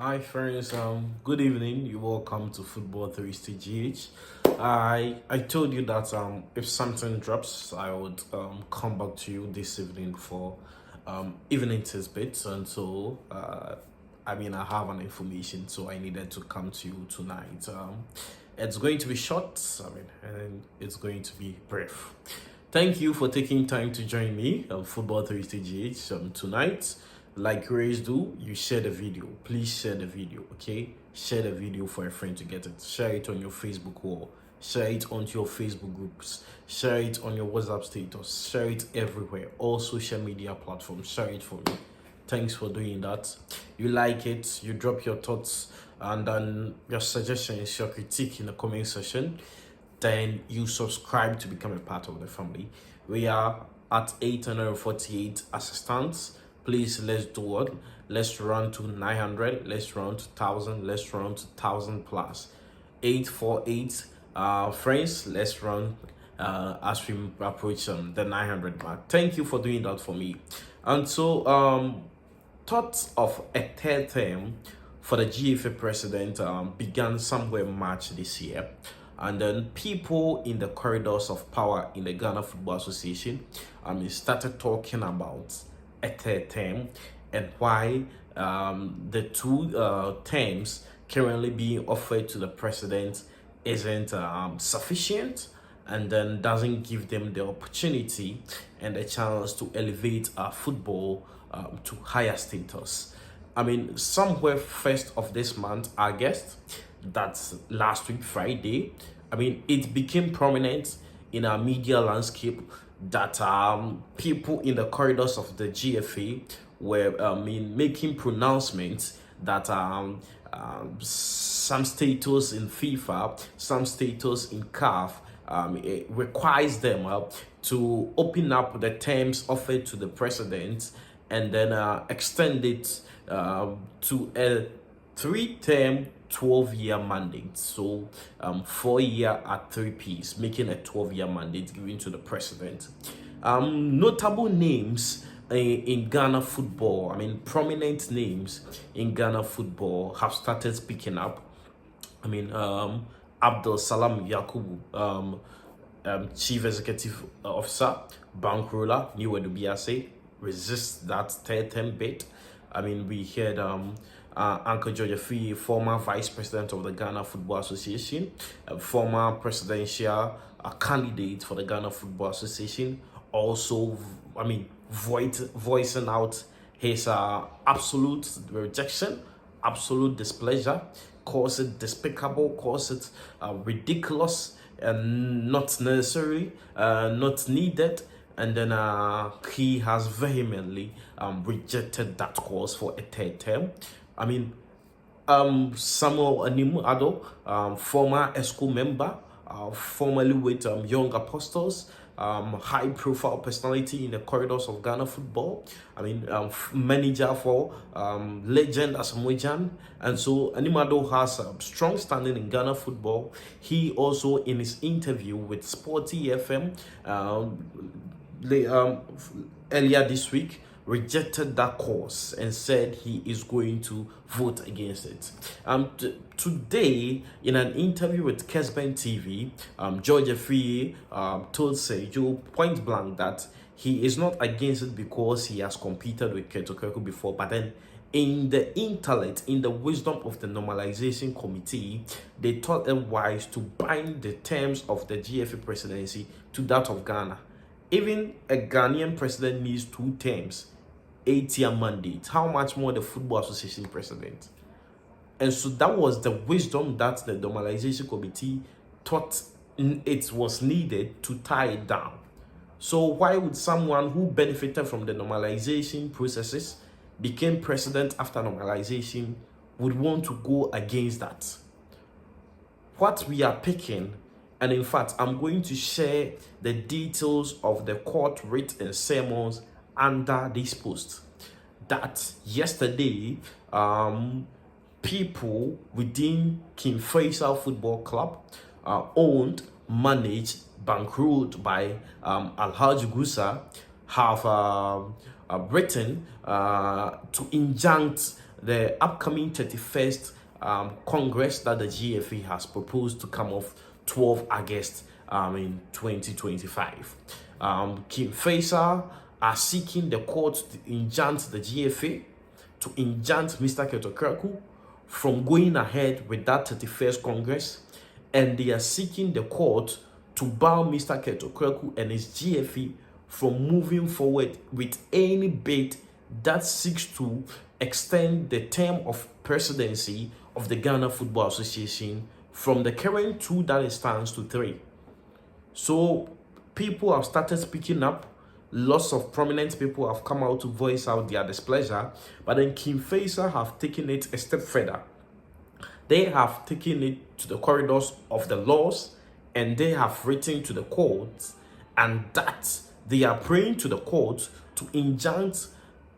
Hi friends, good evening. You welcome to Football 360 GH. I told you that if something drops, I would come back to you this evening for evening tidbits, and so I have an information, so I needed to come to you tonight. It's going to be short, and it's going to be brief. Thank you for taking time to join me on Football 360 GH tonight. Like you always do, you share the video. Please share the video, okay? Share the video for a friend to get it. Share it on your Facebook wall. Share it onto your Facebook groups. Share it on your WhatsApp status. Share it everywhere. All social media platforms. Share it for me. Thanks for doing that. You like it, you drop your thoughts and then your suggestions, your critique in the comment section. Then you subscribe to become a part of the family. We are at 848 assistants. Please, let's do it. Let's run to 900. Let's run to 1,000. Let's run to 1,000 plus. 848 friends. Let's run as we approach the 900 mark. Thank you for doing that for me. And so, thoughts of a third term for the GFA president began somewhere March this year. And then people in the corridors of power in the Ghana Football Association started talking about a third term and why the two terms currently being offered to the president isn't sufficient, and then doesn't give them the opportunity and the chance to elevate our football to higher status. Somewhere first of this month, August, that's last week, Friday, it became prominent in our media landscape that people in the corridors of the GFA were making pronouncements that some status in FIFA, some status in CAF, it requires them to open up the terms offered to the president and then extend it to a 3-term 12-year mandate. So 4 year at 3 Ps, making a 12-year mandate given to the president. Notable names in Ghana football, prominent names in Ghana football have started speaking up. Abdul Salam Yakubu, Chief Executive Officer, Bankrola, New Edubiase, resists that third term bid. We heard Uncle George Afie, former Vice President of the Ghana Football Association, former presidential candidate for the Ghana Football Association, also, voicing out his absolute rejection, absolute displeasure, calls it despicable, calls it ridiculous, and not necessary, not needed. And then he has vehemently rejected that cause for a third term. Samuel Animu Ado, former ESCO member, formerly with Young Apostles, high-profile personality in the corridors of Ghana football. Manager for legend Asamoah. And so Animado has a strong standing in Ghana football. He also, in his interview with Sporty FM earlier this week, rejected that cause and said he is going to vote against it. Today, in an interview with Kesben TV, George Afie told Sergio point blank that he is not against it because he has competed with Okraku before, but then in the intellect, in the wisdom of the normalization committee, they thought it wise to bind the terms of the GFA presidency to that of Ghana. Even a Ghanaian president needs 2 terms, 8-year mandate. How much more the Football Association president? And so that was the wisdom that the normalization committee thought it was needed to tie it down. So why would someone who benefited from the normalization processes, became president after normalization, would want to go against that? What we are picking, and in fact, I'm going to share the details of the court writ and sermons under this post, that yesterday, people within King Faisal Football Club, owned, managed, bankrolled by Alhaji Grusah, have written to injunct the upcoming 31st Congress that the GFA has proposed to come off 12 August in 2025. Kim Faisal are seeking the court to injunct the GFA, to injunct Mr. Okraku from going ahead with that 31st Congress, and they are seeking the court to bar Mr. Okraku and his GFA from moving forward with any bid that seeks to extend the term of presidency of the Ghana Football Association from the current 2 that it stands to 3. So people have started speaking up. Lots of prominent people have come out to voice out their displeasure, but then Kim Faisal have taken it a step further. They have taken it to the corridors of the laws, and they have written to the courts, and that they are praying to the courts to injunct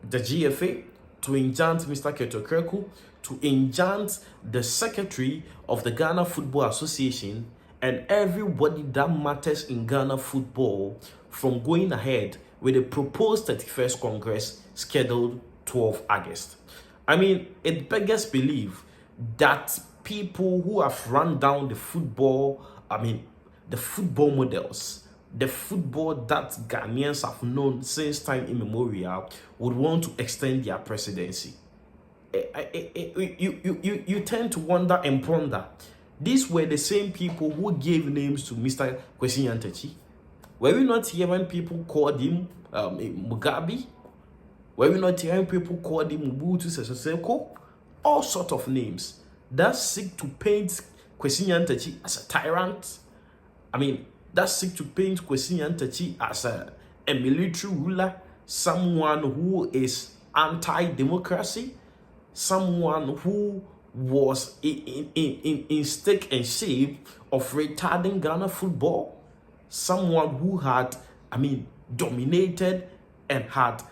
the GFA, to injunct Mr. Okraku, to injunct the secretary of the Ghana Football Association, and everybody that matters in Ghana football from going ahead with the proposed 31st Congress scheduled 12 August. I mean, it beggars belief that people who have run down the football models, the football that Ghanaians have known since time immemorial, would want to extend their presidency. You tend to wonder and ponder. These were the same people who gave names to Mr. Kwesi Nyantakyi. Were we not hearing people called him Mugabe? Were we not hearing people called him Mobutu Sese Seko? All sorts of names that seek to paint Kwesi Nyantakyi as a tyrant. I mean, that seek to paint Kwesi Nyantakyi as a military ruler, someone who is anti-democracy, someone who was in stake and shape of retarding Ghana football, someone who had, dominated and had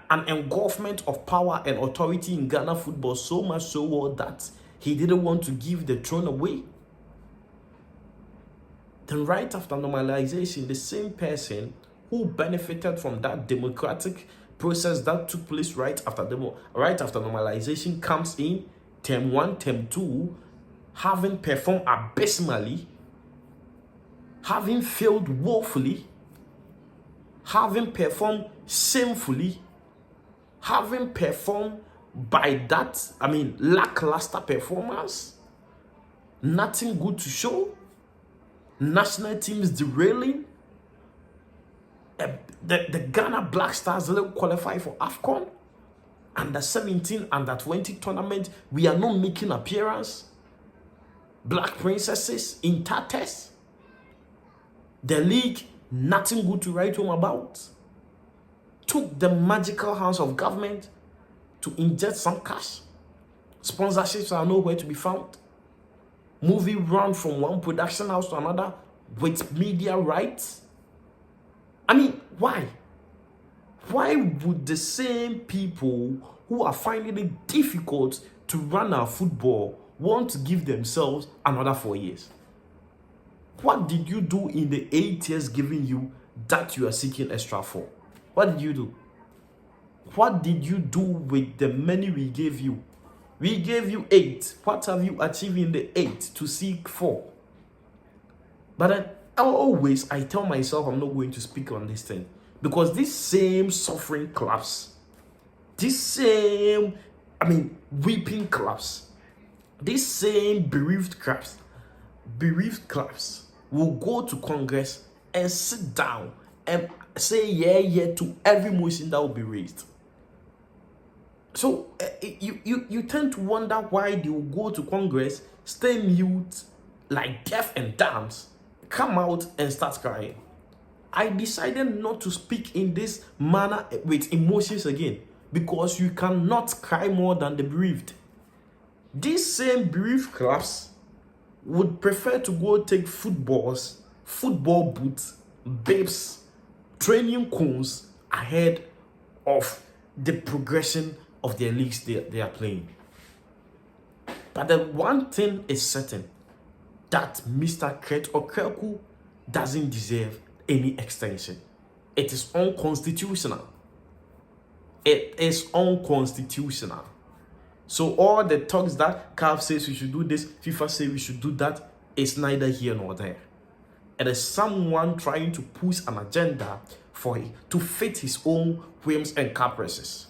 an engulfment of power and authority in Ghana football, so much so that he didn't want to give the throne away. Then right after normalization, the same person who benefited from that democratic process that took place right after normalization comes in term 1, term 2, having performed abysmally, having failed woefully, having performed shamefully, having performed by that, lackluster performance, nothing good to show, national teams derailing, the Ghana Black Stars didn't qualify for AFCON, under 17, under 20 tournament, we are not making appearance. Black princesses in tatters. The league, nothing good to write home about. Took the magical hands of government to inject some cash. Sponsorships are nowhere to be found. Movie run from one production house to another with media rights. Why? Why would the same people who are finding it difficult to run our football want to give themselves another 4 years? What did you do in the 8 years given you that you are seeking extra for? What did you do? What did you do with the money we gave you? We gave you 8. What have you achieved in the 8 to seek for? But I tell myself I'm not going to speak on this thing. Because these same suffering clubs, these same, weeping clubs, these same bereaved clubs will go to Congress and sit down and say yeah to every motion that will be raised. So you tend to wonder why they will go to Congress, stay mute like deaf and dumb, come out and start crying. I decided not to speak in this manner with emotions again, because you cannot cry more than the bereaved. These same bereaved clubs would prefer to go take football boots, babes, training cones ahead of the progression of their leagues they are playing. But the one thing is certain, that Mr. Okraku doesn't deserve any extension. It is unconstitutional. It is unconstitutional. So all the talks that CAF says we should do this, FIFA says we should do that, is neither here nor there. It is someone trying to push an agenda for it to fit his own whims and caprices.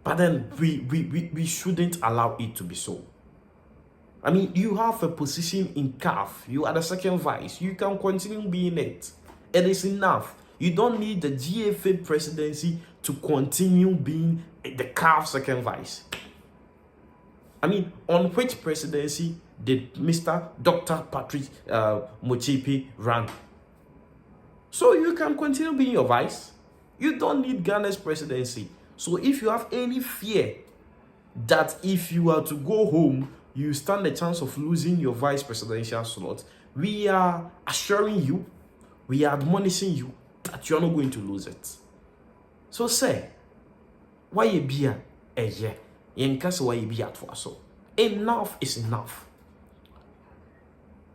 But then we shouldn't allow it to be so. I mean, you have a position in CAF. You are the second vice. You can continue being it. It is enough. You don't need the GFA presidency to continue being the CAF second vice. I mean, on which presidency did Mr. Dr. Patrick Mochipi run? So you can continue being your vice. You don't need Ghana's presidency. So if you have any fear that if you are to go home, you stand the chance of losing your vice presidential slot, we are assuring you, we are admonishing you that you're not going to lose it. So say, why you be a year? In case why you be at so enough is enough.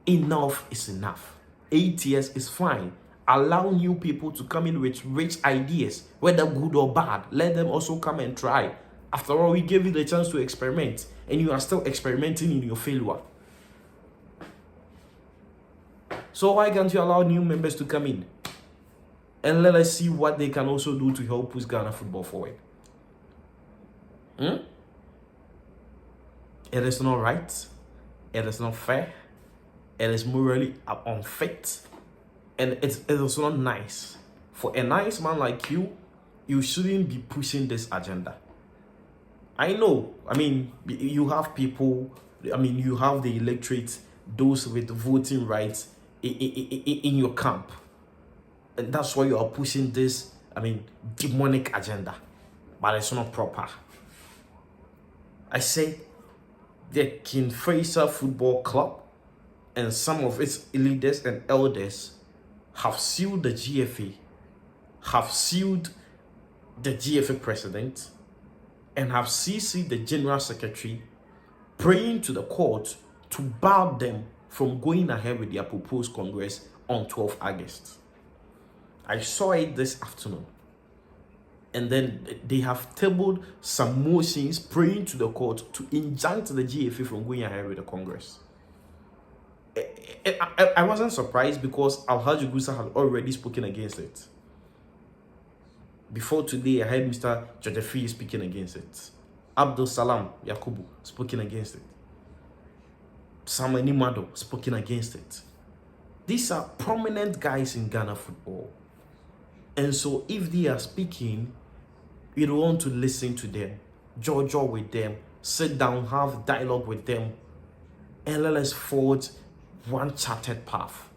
Enough is enough. 8 years is fine. Allow new people to come in with rich ideas, whether good or bad. Let them also come and try. After all, we gave you the chance to experiment, and you are still experimenting in your failure. So why can't you allow new members to come in? And let us see what they can also do to help push Ghana football forward. It is not right. It is not fair. It is morally unfit. And it is not nice. For a nice man like you, you shouldn't be pushing this agenda. I know, I mean, you have people, I mean, you have the electorate, those with voting rights in your camp. And that's why you are pushing this, I mean, demonic agenda. But it's not proper. I say the King Faisal Football Club and some of its leaders and elders have sued the GFA, have sued the GFA president, and have CC'd the General Secretary, praying to the court to bar them from going ahead with their proposed Congress on 12 August. I saw it this afternoon. And then they have tabled some motions praying to the court to injunct the GFA from going ahead with the Congress. I wasn't surprised because Alhaji Grusah had already spoken against it. Before today, I heard Mr. Jodefi speaking against it. Abdul Salam Yakubu speaking against it. Samuel Nimado speaking against it. These are prominent guys in Ghana football. And so if they are speaking, you don't want to listen to them, jojo with them, sit down, have dialogue with them, and let us forge one charted path.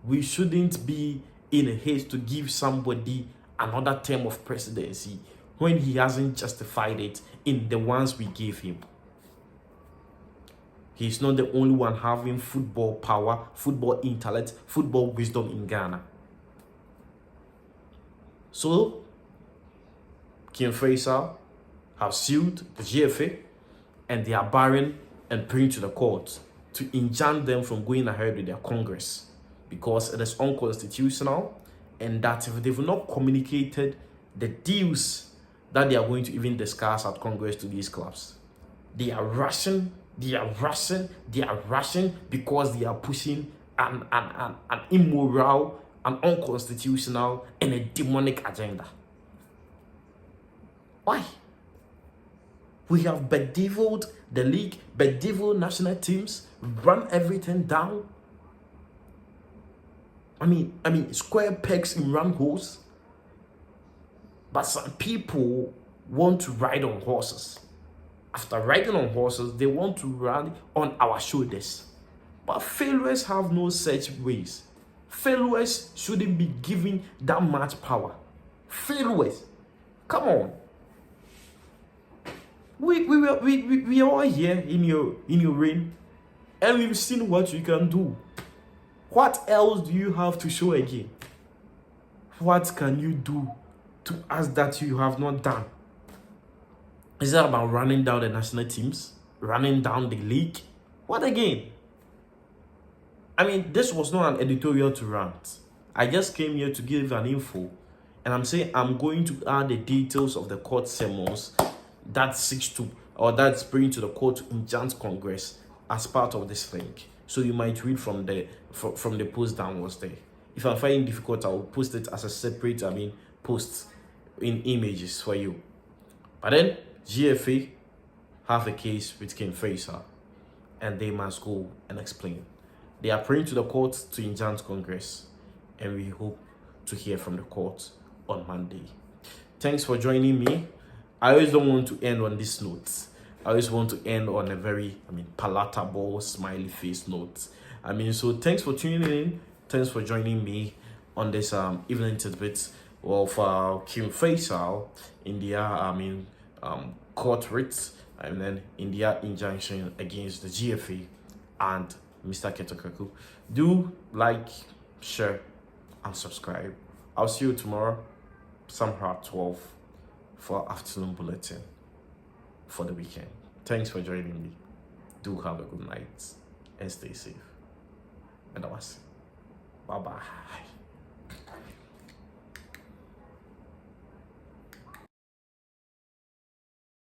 We shouldn't be in a haste to give somebody another term of presidency when he hasn't justified it in the ones we gave him. He's not the only one having football power, football intellect, football wisdom in Ghana. So, King Faisal have sued the GFA and they are barring and praying to the court to enjoin them from going ahead with their Congress because it is unconstitutional, and that if they've not communicated the deals that they are going to even discuss at Congress to these clubs, they are rushing because they are pushing an immoral, an unconstitutional, and a demonic agenda. Why? We have bedeviled the league, bedeviled national teams, run everything down. I mean, square pegs in round holes. But some people want to ride on horses. After riding on horses, they want to ride on our shoulders. But failures have no such ways. Failures shouldn't be given that much power. Failures, come on. We are all here in your reign, and we've seen what you can do. What else do you have to show again? What can you do to us that you have not done? Is that about running down the national teams? Running down the league? What again? I mean, this was not an editorial to rant. I just came here to give an info, and I'm saying I'm going to add the details of the court sermons that seeks to or that's bringing to the court to enchant Congress as part of this link. So you might read from the post downwards there. If I'm finding it difficult, I will post it as a separate, post in images for you. But then GFA have a case with King Faisal, and they must go and explain. They are praying to the court to enchant Congress, and we hope to hear from the court on Monday. Thanks for joining me. I always don't want to end on this note. I always want to end on a very, palatable, smiley face note. So thanks for tuning in. Thanks for joining me on this evening tidbit of King Faisal in their court writ, and then in their injunction against the GFA and Mr. Okraku. Do like, share, and subscribe. I'll see you tomorrow, somehow at 12, for afternoon bulletin for the weekend. Thanks for joining me. Do have a good night and stay safe. And I was bye bye.